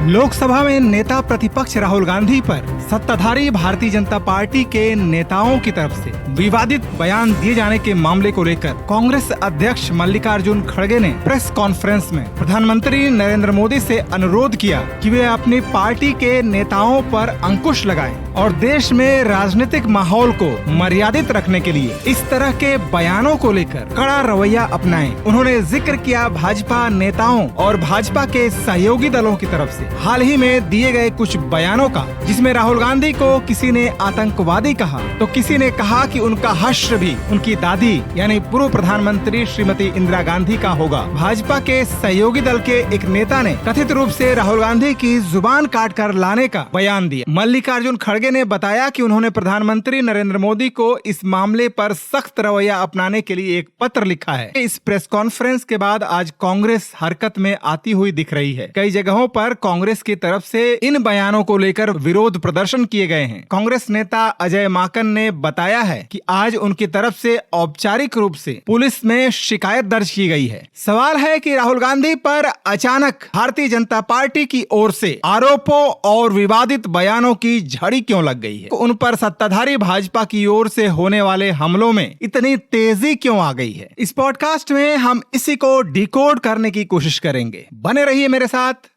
लोकसभा में नेता प्रतिपक्ष राहुल गांधी पर सत्ताधारी भारतीय जनता पार्टी के नेताओं की तरफ से विवादित बयान दिए जाने के मामले को लेकर कांग्रेस अध्यक्ष मल्लिकार्जुन खड़गे ने प्रेस कॉन्फ्रेंस में प्रधानमंत्री नरेंद्र मोदी से अनुरोध किया कि वे अपनी पार्टी के नेताओं पर अंकुश लगाएं और देश में राजनीतिक माहौल को मर्यादित रखने के लिए इस तरह के बयानों को लेकर कड़ा रवैया अपनाएं। उन्होंने जिक्र किया भाजपा नेताओं और भाजपा के सहयोगी दलों की तरफ से हाल ही में दिए गए कुछ बयानों का, जिसमें राहुल गांधी को किसी ने आतंकवादी कहा तो किसी ने कहा कि उनका हश्र भी उनकी दादी यानी पूर्व प्रधानमंत्री श्रीमती इंदिरा गांधी का होगा। भाजपा के सहयोगी दल के एक नेता ने कथित रूप से राहुल गांधी की जुबान काट कर लाने का बयान दिया। मल्लिकार्जुन खड़गे ने बताया कि उन्होंने प्रधानमंत्री नरेंद्र मोदी को इस मामले पर सख्त रवैया अपनाने के लिए एक पत्र लिखा है। इस प्रेस कॉन्फ्रेंस के बाद आज कांग्रेस हरकत में आती हुई दिख रही है। कई जगहों पर कांग्रेस की तरफ से इन बयानों को लेकर विरोध प्रदर्शन किए गए हैं। कांग्रेस नेता अजय माकन ने बताया है कि आज उनकी तरफ से औपचारिक रूप से पुलिस में शिकायत दर्ज की गई है। सवाल है कि राहुल गांधी पर अचानक भारतीय जनता पार्टी की ओर से आरोपों और विवादित बयानों की झड़ी क्यों लग गई है। उन पर सत्ताधारी भाजपा की ओर से होने वाले हमलों में इतनी तेजी क्यों आ गई है। इस पॉडकास्ट में हम इसी को डिकोड करने की कोशिश करेंगे। बने रहिए मेरे साथ।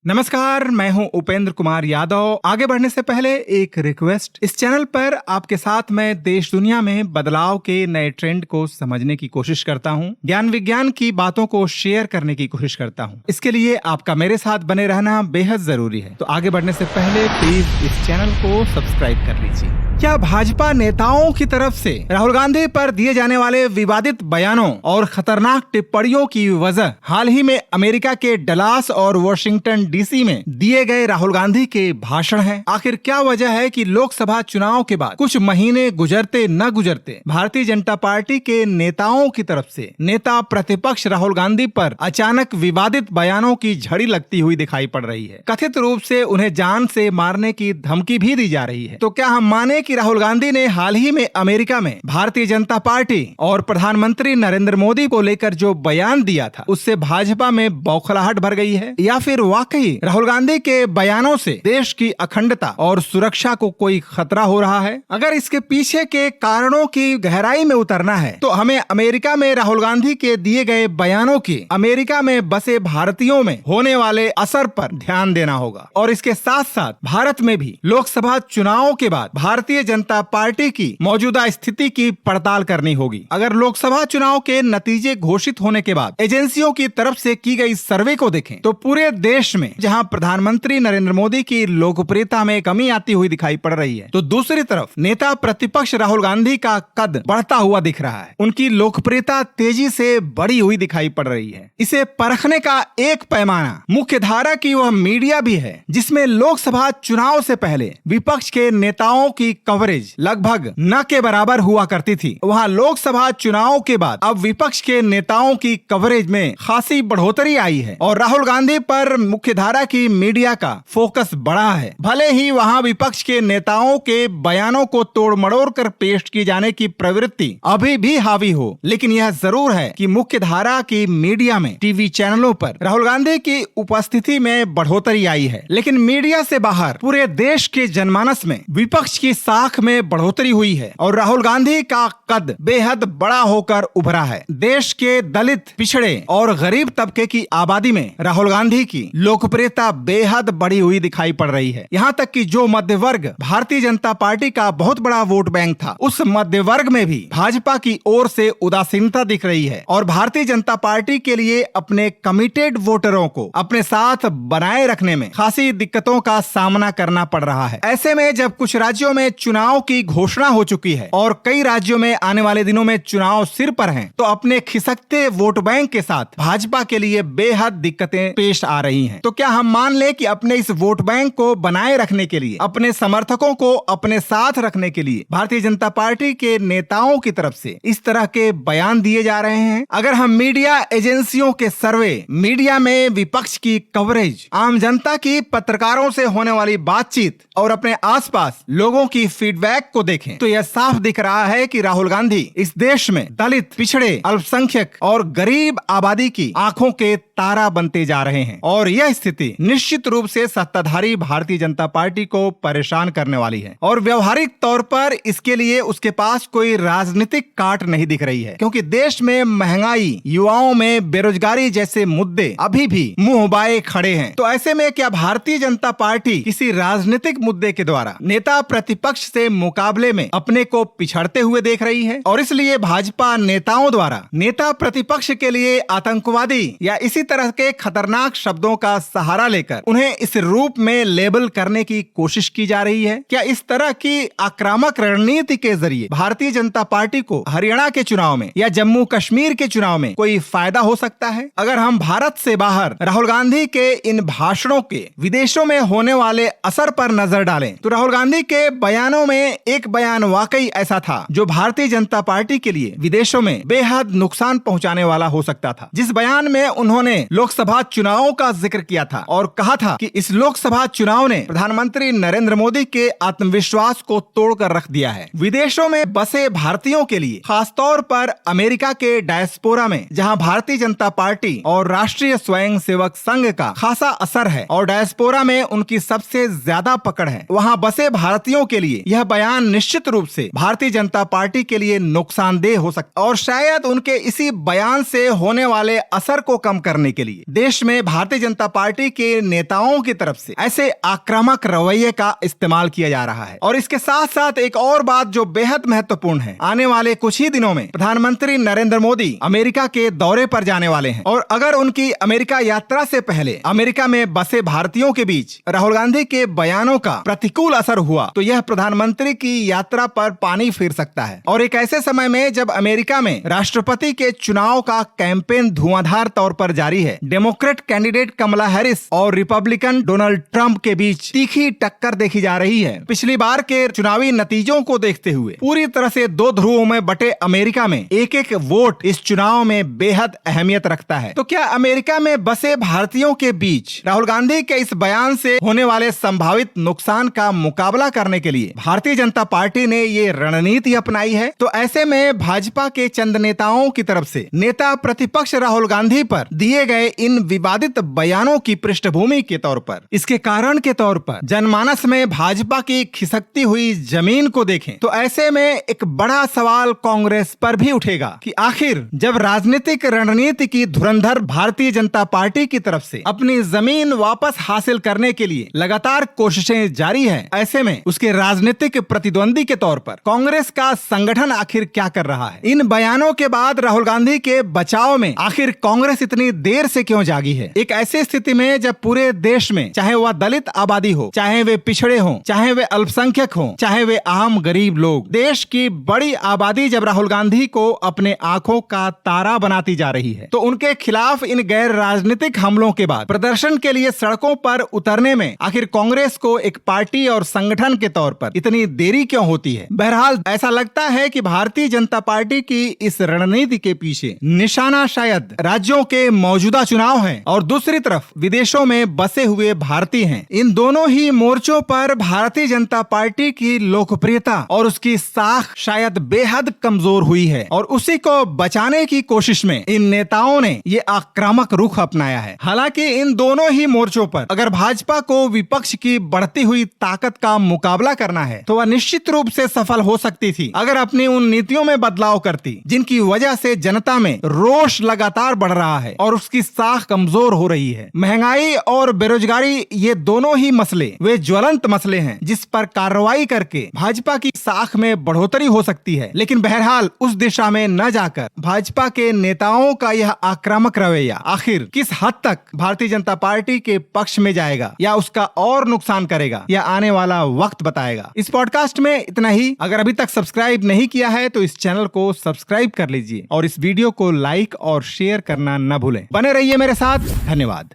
नमस्कार, मैं हूं उपेंद्र कुमार यादव। आगे बढ़ने से पहले एक रिक्वेस्ट, इस चैनल पर आपके साथ मैं देश दुनिया में बदलाव के नए ट्रेंड को समझने की कोशिश करता हूं, ज्ञान विज्ञान की बातों को शेयर करने की कोशिश करता हूं। इसके लिए आपका मेरे साथ बने रहना बेहद जरूरी है। तो आगे बढ़ने से पहले प्लीज इस चैनल को सब्सक्राइब कर लीजिए। क्या भाजपा नेताओं की तरफ से राहुल गांधी पर दिए जाने वाले विवादित बयानों और खतरनाक टिप्पणियों की वजह हाल ही में अमेरिका के डलास और वॉशिंगटन डीसी में दिए गए राहुल गांधी के भाषण है? आखिर क्या वजह है कि लोकसभा चुनाव के बाद कुछ महीने गुजरते न गुजरते भारतीय जनता पार्टी के नेताओं की तरफ से नेता प्रतिपक्ष राहुल गांधी पर अचानक विवादित बयानों की झड़ी लगती हुई दिखाई पड़ रही है। कथित रूप से उन्हें जान से मारने की धमकी भी दी जा रही है। तो क्या हम माने कि राहुल गांधी ने हाल ही में अमेरिका में भारतीय जनता पार्टी और प्रधानमंत्री नरेंद्र मोदी को लेकर जो बयान दिया था उससे भाजपा में बौखलाहट भर गई है, या फिर वाकई राहुल गांधी के बयानों से देश की अखंडता और सुरक्षा को कोई खतरा हो रहा है? अगर इसके पीछे के कारणों की गहराई में उतरना है तो हमें अमेरिका में राहुल गांधी के दिए गए बयानों की अमेरिका में बसे भारतीयों में होने वाले असर पर ध्यान देना होगा, और इसके साथ साथ भारत में भी लोकसभा चुनाव के बाद भारतीय जनता पार्टी की मौजूदा स्थिति की पड़ताल करनी होगी। अगर लोकसभा चुनाव के नतीजे घोषित होने के बाद एजेंसियों की तरफ से की गई सर्वे को देखें तो पूरे देश में जहां प्रधानमंत्री नरेंद्र मोदी की लोकप्रियता में कमी आती हुई दिखाई पड़ रही है, तो दूसरी तरफ नेता प्रतिपक्ष राहुल गांधी का कद बढ़ता हुआ दिख रहा है। उनकी लोकप्रियता तेजी से बढ़ी हुई दिखाई पड़ रही है। इसे परखने का एक पैमाना मुख्य धारा की वह मीडिया भी है जिसमें लोकसभा चुनाव से पहले विपक्ष के नेताओं की कवरेज लगभग न के बराबर हुआ करती थी। वहां लोकसभा चुनाव के बाद अब विपक्ष के नेताओं की कवरेज में खासी बढ़ोतरी आई है और राहुल गांधी पर मुख्य धारा की मीडिया का फोकस बढ़ा है। भले ही वहां विपक्ष के नेताओं के बयानों को तोड़ मड़ोड़ कर पेश किए जाने की प्रवृत्ति अभी भी हावी हो, लेकिन यह जरूर है कि मुख्य धारा की मीडिया में टीवी चैनलों पर राहुल गांधी की उपस्थिति में बढ़ोतरी आई है। लेकिन मीडिया से बाहर पूरे देश के जनमानस में विपक्ष की साख में बढ़ोतरी हुई है और राहुल गांधी का कद बेहद बड़ा होकर उभरा है। देश के दलित, पिछड़े और गरीब तबके की आबादी में राहुल गांधी की लोकप्रियता बेहद बढ़ी हुई दिखाई पड़ रही है। यहाँ तक कि जो मध्य वर्ग भारतीय जनता पार्टी का बहुत बड़ा वोट बैंक था, उस मध्य वर्ग में भी भाजपा की ओर से उदासीनता दिख रही है और भारतीय जनता पार्टी के लिए अपने कमिटेड वोटरों को अपने साथ बनाए रखने में खासी दिक्कतों का सामना करना पड़ रहा है। ऐसे में जब कुछ राज्यों में चुनाव की घोषणा हो चुकी है और कई राज्यों में आने वाले दिनों में चुनाव सिर पर हैं, तो अपने खिसकते वोट बैंक के साथ भाजपा के लिए बेहद दिक्कतें पेश आ रही हैं। तो क्या हम मान ले कि अपने इस वोट बैंक को बनाए रखने के लिए, अपने समर्थकों को अपने साथ रखने के लिए भारतीय जनता पार्टी के नेताओं की तरफ से इस तरह के बयान दिए जा रहे हैं? अगर हम मीडिया एजेंसियों के सर्वे, मीडिया में विपक्ष की कवरेज, आम जनता की पत्रकारों से होने वाली बातचीत और अपने आसपास लोगों की फीडबैक को देखें तो यह साफ दिख रहा है कि राहुल गांधी इस देश में दलित, पिछड़े, अल्पसंख्यक और गरीब आबादी की आंखों के तारा बनते जा रहे हैं और यह स्थिति निश्चित रूप से सत्ताधारी भारतीय जनता पार्टी को परेशान करने वाली है और व्यवहारिक तौर पर इसके लिए उसके पास कोई राजनीतिक काट नहीं दिख रही है, क्योंकि देश में महंगाई, युवाओं में बेरोजगारी जैसे मुद्दे अभी भी मुंह बाए खड़े हैं। तो ऐसे में क्या भारतीय जनता पार्टी किसी राजनीतिक मुद्दे के द्वारा नेता प्रतिपक्ष से मुकाबले में अपने को पिछड़ते हुए देख रही है और इसलिए भाजपा नेताओं द्वारा नेता प्रतिपक्ष के लिए आतंकवादी या इसी तरह के खतरनाक शब्दों का सहारा लेकर उन्हें इस रूप में लेबल करने की कोशिश की जा रही है? क्या इस तरह की आक्रामक रणनीति के जरिए भारतीय जनता पार्टी को हरियाणा के चुनाव में या जम्मू कश्मीर के चुनाव में कोई फायदा हो सकता है? अगर हम भारत से बाहर राहुल गांधी के इन भाषणों के विदेशों में होने वाले असर पर नजर डालें तो राहुल गांधी के बयानों में एक बयान वाकई ऐसा था जो भारतीय जनता पार्टी के लिए विदेशों में बेहद नुकसान पहुंचाने वाला हो सकता था। जिस बयान में उन्होंने लोकसभा चुनावों का जिक्र किया था और कहा था कि इस लोकसभा चुनाव ने प्रधानमंत्री नरेंद्र मोदी के आत्मविश्वास को तोड़कर रख दिया है। विदेशों में बसे भारतीयों के लिए, खासतौर पर अमेरिका के डायस्पोरा में जहां भारतीय जनता पार्टी और राष्ट्रीय स्वयंसेवक संघ का खासा असर है और डायस्पोरा में उनकी सबसे ज्यादा पकड़ है, वहां बसे भारतीयों के लिए यह बयान निश्चित रूप से भारतीय जनता पार्टी के लिए नुकसानदेह हो सकता है और शायद उनके इसी बयान से होने वाले असर को कम करने के लिए देश में भारतीय जनता पार्टी के नेताओं की तरफ से ऐसे आक्रामक रवैये का इस्तेमाल किया जा रहा है। और इसके साथ साथ एक और बात जो बेहद महत्वपूर्ण है, आने वाले कुछ ही दिनों में प्रधानमंत्री नरेंद्र मोदी अमेरिका के दौरे पर जाने वाले हैं और अगर उनकी अमेरिका यात्रा से पहले अमेरिका में बसे भारतीयों के बीच राहुल गांधी के बयानों का प्रतिकूल असर हुआ तो यह प्रधानमंत्री की यात्रा पर पानी फिर सकता है। और एक ऐसे समय में जब अमेरिका में राष्ट्रपति के चुनाव का कैंपेन धुआंधार तौर पर जारी है, डेमोक्रेट कैंडिडेट कमला हैरिस और रिपब्लिकन डोनाल्ड ट्रंप के बीच तीखी टक्कर देखी जा रही है। पिछली बार के चुनावी नतीजों को देखते हुए पूरी तरह से दो ध्रुवों में बटे अमेरिका में एक एक वोट इस चुनाव में बेहद अहमियत रखता है। तो क्या अमेरिका में बसे भारतीयों के बीच राहुल गांधी के इस बयान से होने वाले संभावित नुकसान का मुकाबला करने के लिए भारतीय जनता पार्टी ने ये रणनीति अपनाई है? तो ऐसे में भाजपा के चंद नेताओं की तरफ से नेता प्रतिपक्ष राहुल गांधी पर दिए गए इन विवादित बयानों की पृष्ठभूमि के तौर पर, इसके कारण के तौर पर जनमानस में भाजपा की खिसकती हुई जमीन को देखें तो ऐसे में एक बड़ा सवाल कांग्रेस पर भी उठेगा कि आखिर जब राजनीतिक रणनीति की धुरंधर भारतीय जनता पार्टी की तरफ से अपनी जमीन वापस हासिल करने के लिए लगातार कोशिशें जारी है, ऐसे में उसके राजनीतिक प्रतिद्वंदी के तौर पर कांग्रेस का संगठन आखिर क्या कर रहा है? इन बयानों के बाद राहुल गांधी के बचाव में आखिर कांग्रेस इतनी देर से क्यों जागी है? एक ऐसी स्थिति में जब पूरे देश में चाहे वह दलित आबादी हो, चाहे वे पिछड़े हो, चाहे वे अल्पसंख्यक हो, चाहे वे आम गरीब लोग, देश की बड़ी आबादी जब राहुल गांधी को अपने आंखों का तारा बनाती जा रही है तो उनके खिलाफ इन गैर राजनीतिक हमलों के बाद प्रदर्शन के लिए सड़कों पर उतरने में आखिर कांग्रेस को एक पार्टी और संगठन के तौर पर इतनी देरी क्यों होती है? बहरहाल ऐसा लगता है कि भारतीय जनता पार्टी की इस रणनीति के पीछे निशाना शायद राज्यों के मौजूदा चुनाव है और दूसरी तरफ विदेशों में बसे हुए भारतीय हैं। इन दोनों ही मोर्चों पर भारतीय जनता पार्टी की लोकप्रियता और उसकी साख शायद बेहद कमजोर हुई है और उसी को बचाने की कोशिश में इन नेताओं ने ये आक्रामक रुख अपनाया है। हालांकि इन दोनों ही मोर्चों पर अगर भाजपा को विपक्ष की बढ़ती हुई ताकत का मुकाबला करना है तो वह निश्चित रूप से सफल हो सकती थी अगर अपनी उन नीतियों में बदलाव करती जिनकी वजह से जनता में रोष लगातार बढ़ रहा है और उसकी साख कमजोर हो रही है। महंगाई और बेरोजगारी ये दोनों ही मसले वे ज्वलंत मसले हैं जिस पर कार्रवाई करके भाजपा की साख में बढ़ोतरी हो सकती है। लेकिन बहरहाल उस दिशा में न जाकर भाजपा के नेताओं का यह आक्रामक रवैया आखिर किस हद तक भारतीय जनता पार्टी के पक्ष में जाएगा या उसका और नुकसान करेगा, यह आने वाला वक्त बताएगा। इस पॉडकास्ट में इतना ही। अगर अभी तक सब्सक्राइब नहीं किया है तो इस चैनल को सब्सक्राइब कर लीजिए और इस वीडियो को लाइक और शेयर करना न भूलें। बने रहिए मेरे साथ। धन्यवाद।